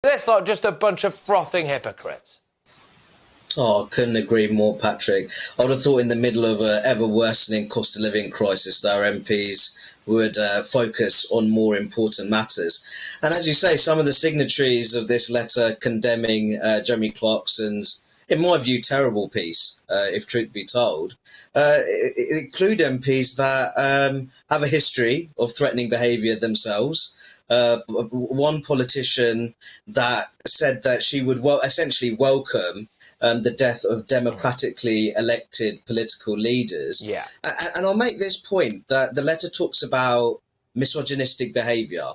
This lot just a bunch of frothing hypocrites. Oh, I couldn't agree more, Patrick. I would have thought in the middle of an ever-worsening cost of living crisis that our MPs would focus on more important matters. And as you say, some of the signatories of this letter condemning Jeremy Clarkson's, in my view, terrible piece, if truth be told, include MPs that have a history of threatening behaviour themselves. One politician that said that she would essentially welcome the death of democratically elected political leaders. Yeah. And I'll make this point that the letter talks about misogynistic behaviour,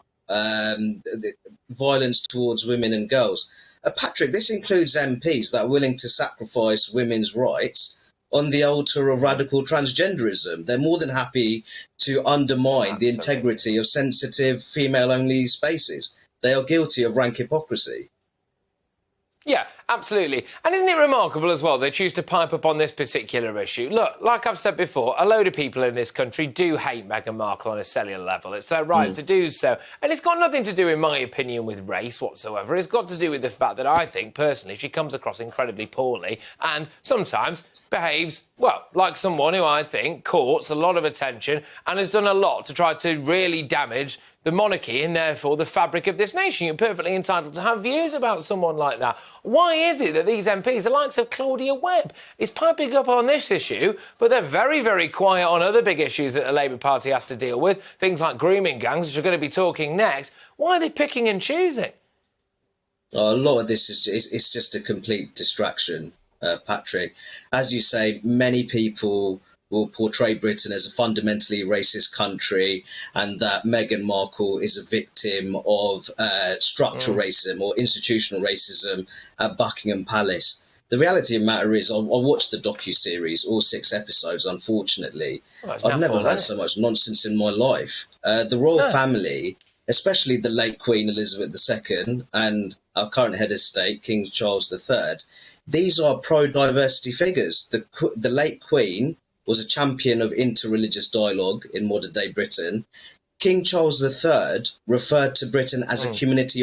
violence towards women and girls. Patrick, this includes MPs that are willing to sacrifice women's rights on the altar of radical transgenderism. They're more than happy to undermine the integrity of sensitive female-only spaces. They are guilty of rank hypocrisy. Yeah, absolutely. And isn't it remarkable as well they choose to pipe up on this particular issue? Look, like I've said before, a load of people in this country do hate Meghan Markle on a cellular level. It's their right to do so. And it's got nothing to do, in my opinion, with race whatsoever. It's got to do with the fact that I think, personally, she comes across incredibly poorly and sometimes behaves, well, like someone who I think courts a lot of attention and has done a lot to try to really damage the monarchy and therefore the fabric of this nation. You're perfectly entitled to have views about someone like that. Why is it that these MPs, the likes of Claudia Webb, is piping up on this issue, but they're very, very quiet on other big issues that the Labour Party has to deal with, things like grooming gangs, which we're going to be talking next? Why are they picking and choosing? A lot of this is just a complete distraction, Patrick. As you say, many people will portray Britain as a fundamentally racist country and that Meghan Markle is a victim of structural racism or institutional racism at Buckingham Palace. The reality of the matter is, I watched the docu-series, all 6 episodes, unfortunately. I've never heard so much nonsense in my life. The royal family, especially the late Queen Elizabeth II and our current head of state, King Charles III, these are pro-diversity figures. The late Queen was a champion of interreligious dialogue in modern-day Britain. King Charles III referred to Britain as a community